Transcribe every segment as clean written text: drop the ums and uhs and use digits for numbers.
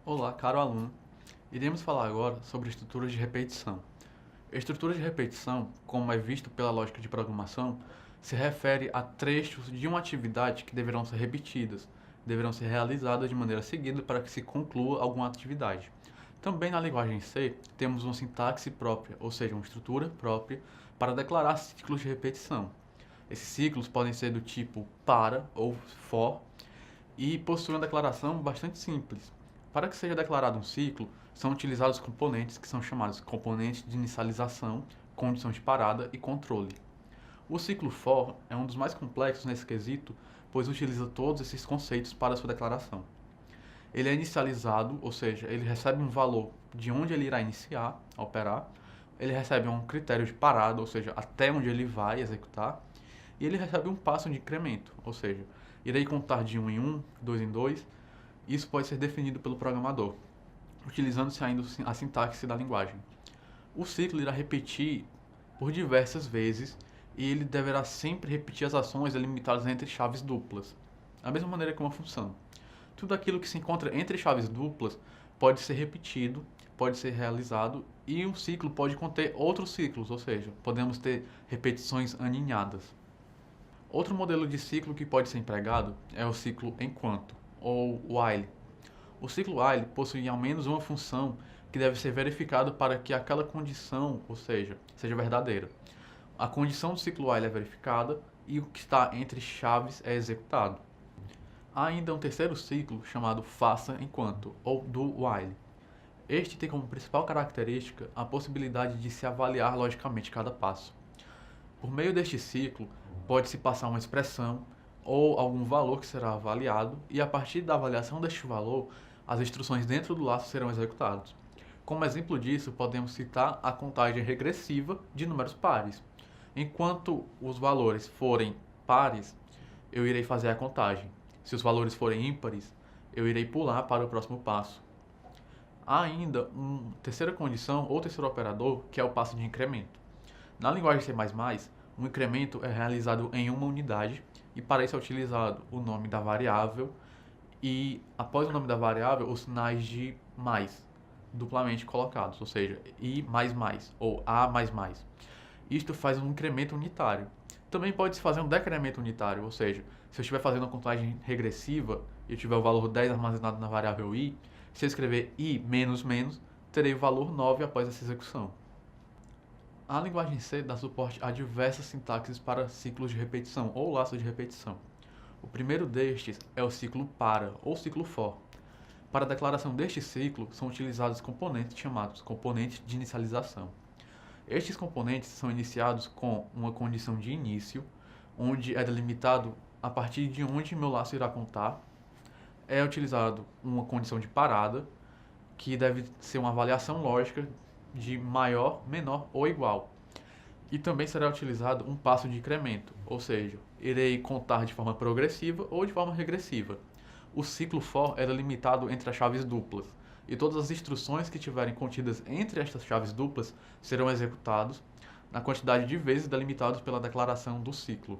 Olá, caro aluno. Iremos falar agora sobre estruturas de repetição. Estruturas de repetição, como é visto pela lógica de programação, se refere a trechos de uma atividade que deverão ser repetidas, deverão ser realizadas de maneira seguida para que se conclua alguma atividade. Também na linguagem C, temos uma sintaxe própria, ou seja, uma estrutura própria para declarar ciclos de repetição. Esses ciclos podem ser do tipo para ou for e possuem uma declaração bastante simples. Para que seja declarado um ciclo, são utilizados componentes que são chamados componentes de inicialização, condição de parada e controle. O ciclo for é um dos mais complexos nesse quesito, pois utiliza todos esses conceitos para sua declaração. Ele é inicializado, ou seja, ele recebe um valor de onde ele irá iniciar a operar, ele recebe um critério de parada, ou seja, até onde ele vai executar, e ele recebe um passo de incremento, ou seja, irei contar de 1 em 1, 2 em 2. Isso pode ser definido pelo programador, utilizando-se ainda a sintaxe da linguagem. O ciclo irá repetir por diversas vezes e ele deverá sempre repetir as ações delimitadas entre chaves duplas, da mesma maneira que uma função. Tudo aquilo que se encontra entre chaves duplas pode ser repetido, pode ser realizado e um ciclo pode conter outros ciclos, ou seja, podemos ter repetições aninhadas. Outro modelo de ciclo que pode ser empregado é o ciclo enquanto, ou while. O ciclo while possui ao menos uma função que deve ser verificada para que aquela condição, ou seja verdadeira. A condição do ciclo while é verificada e o que está entre chaves é executado. Há ainda um terceiro ciclo chamado faça enquanto, ou do while. Este tem como principal característica a possibilidade de se avaliar logicamente cada passo. Por meio deste ciclo, pode-se passar uma expressão ou algum valor que será avaliado, e a partir da avaliação deste valor, as instruções dentro do laço serão executadas. Como exemplo disso, podemos citar a contagem regressiva de números pares. Enquanto os valores forem pares, eu irei fazer a contagem. Se os valores forem ímpares, eu irei pular para o próximo passo. Há ainda uma terceira condição ou terceiro operador, que é o passo de incremento. Na linguagem C++, um incremento é realizado em uma unidade e para isso é utilizado o nome da variável e após o nome da variável os sinais de mais duplamente colocados, ou seja, i mais mais ou a mais mais. Isto faz um incremento unitário. Também pode-se fazer um decremento unitário, ou seja, se eu estiver fazendo uma contagem regressiva e eu tiver o valor 10 armazenado na variável i, se eu escrever i menos menos, terei o valor 9 após essa execução. A linguagem C dá suporte a diversas sintaxes para ciclos de repetição ou laços de repetição. O primeiro destes é o ciclo para ou ciclo for. Para a declaração deste ciclo são utilizados componentes chamados componentes de inicialização. Estes componentes são iniciados com uma condição de início, onde é delimitado a partir de onde meu laço irá contar. É utilizado uma condição de parada, que deve ser uma avaliação lógica de maior, menor ou igual. E também será utilizado um passo de incremento, ou seja, irei contar de forma progressiva ou de forma regressiva. O ciclo for é delimitado entre as chaves duplas, e todas as instruções que tiverem contidas entre estas chaves duplas serão executadas na quantidade de vezes delimitados pela declaração do ciclo.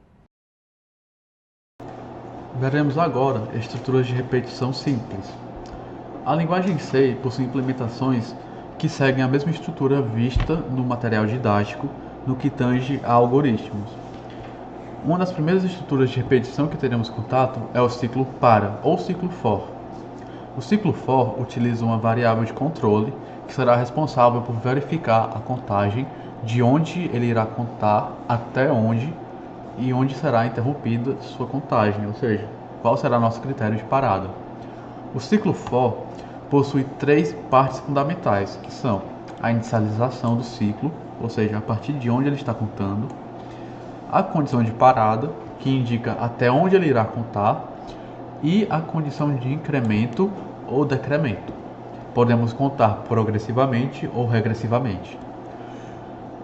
Veremos agora estruturas de repetição simples. A linguagem C possui implementações que seguem a mesma estrutura vista no material didático no que tange a algoritmos. Uma das primeiras estruturas de repetição que teremos contato é o ciclo para ou ciclo for. O ciclo for utiliza uma variável de controle que será responsável por verificar a contagem de onde ele irá contar até onde e onde será interrompida sua contagem, ou seja, qual será nosso critério de parada. O ciclo for possui três partes fundamentais, que são a inicialização do ciclo, ou seja, a partir de onde ele está contando, a condição de parada, que indica até onde ele irá contar, e a condição de incremento ou decremento. Podemos contar progressivamente ou regressivamente.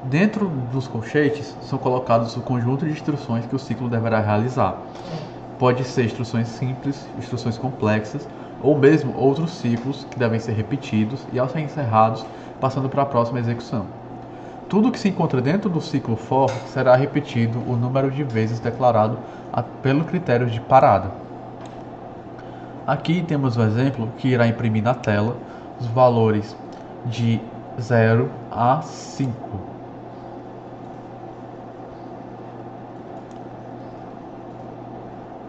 Dentro dos colchetes são colocados o conjunto de instruções que o ciclo deverá realizar. Pode ser instruções simples, instruções complexas, ou mesmo outros ciclos que devem ser repetidos e, ao ser encerrados, passando para a próxima execução. Tudo que se encontra dentro do ciclo for será repetido o número de vezes declarado pelo critério de parada. Aqui temos o exemplo que irá imprimir na tela os valores de 0 a 5.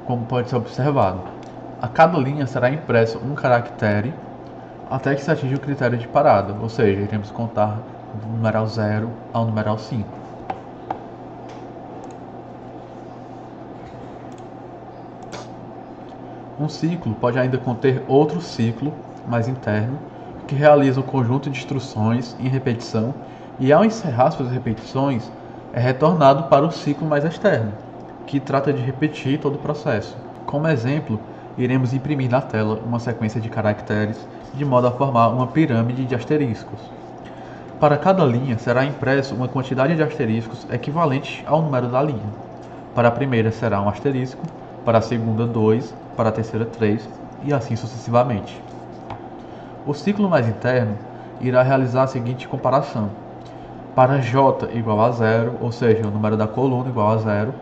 Como pode ser observado, a cada linha será impresso um caractere até que se atinja o critério de parada, ou seja, iremos contar do numeral 0 ao numeral 5. Um ciclo pode ainda conter outro ciclo mais interno que realiza um conjunto de instruções em repetição e, ao encerrar suas repetições, é retornado para o ciclo mais externo, que trata de repetir todo o processo. Como exemplo, iremos imprimir na tela uma sequência de caracteres de modo a formar uma pirâmide de asteriscos. Para cada linha será impresso uma quantidade de asteriscos equivalente ao número da linha. Para a primeira será um asterisco, para a segunda 2, para a terceira 3 e assim sucessivamente. O ciclo mais interno irá realizar a seguinte comparação. Para j igual a 0, ou seja, o número da coluna igual a 0,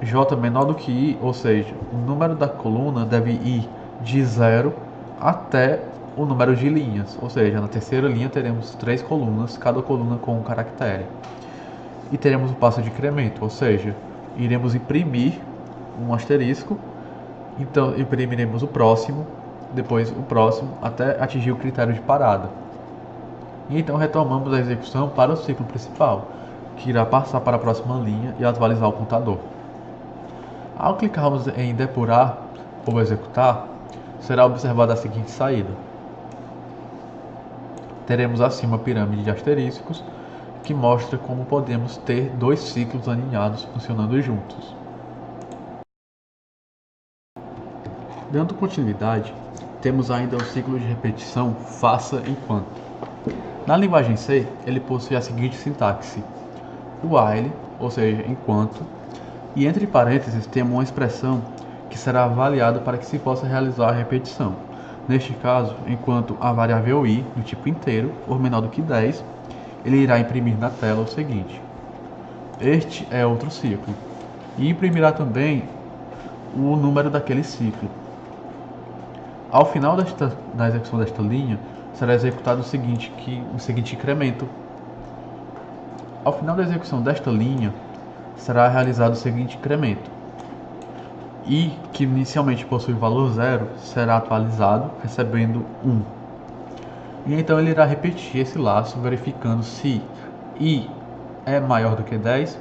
j menor do que i, ou seja, o número da coluna deve ir de 0 até o número de linhas, ou seja, na terceira linha teremos 3 colunas, cada coluna com um caractere. E teremos o passo de incremento, ou seja, iremos imprimir um asterisco, então imprimiremos o próximo, depois o próximo, até atingir o critério de parada. E então retomamos a execução para o ciclo principal, que irá passar para a próxima linha e atualizar o contador. Ao clicarmos em depurar ou executar, será observada a seguinte saída. Teremos assim uma pirâmide de asteriscos que mostra como podemos ter dois ciclos alinhados funcionando juntos. Dando continuidade, temos ainda o ciclo de repetição faça enquanto. Na linguagem C, ele possui a seguinte sintaxe: while, ou seja, enquanto, e entre parênteses temos uma expressão que será avaliada para que se possa realizar a repetição. Neste caso, enquanto a variável i, do tipo inteiro, for menor do que 10, ele irá imprimir na tela o seguinte: este é outro ciclo, e imprimirá também o número daquele ciclo. Ao final da execução desta linha, será executado o seguinte incremento. Ao final da execução desta linha, será realizado o seguinte incremento. I, que inicialmente possui valor 0, será atualizado, recebendo 1. E então ele irá repetir esse laço, verificando se I é maior do que 10.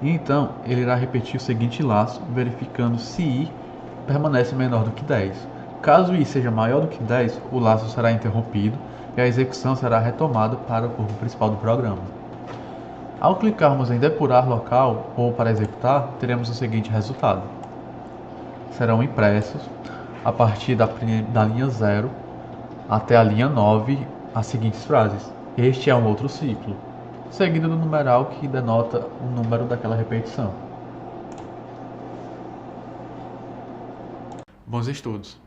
E então ele irá repetir o seguinte laço, verificando se I permanece menor do que 10. Caso I seja maior do que 10, o laço será interrompido e a execução será retomada para o corpo principal do programa. Ao clicarmos em depurar local ou para executar, teremos o seguinte resultado. Serão impressos, a partir da linha 0 até a linha 9, as seguintes frases: este é um outro ciclo, seguido do numeral que denota o número daquela repetição. Bons estudos!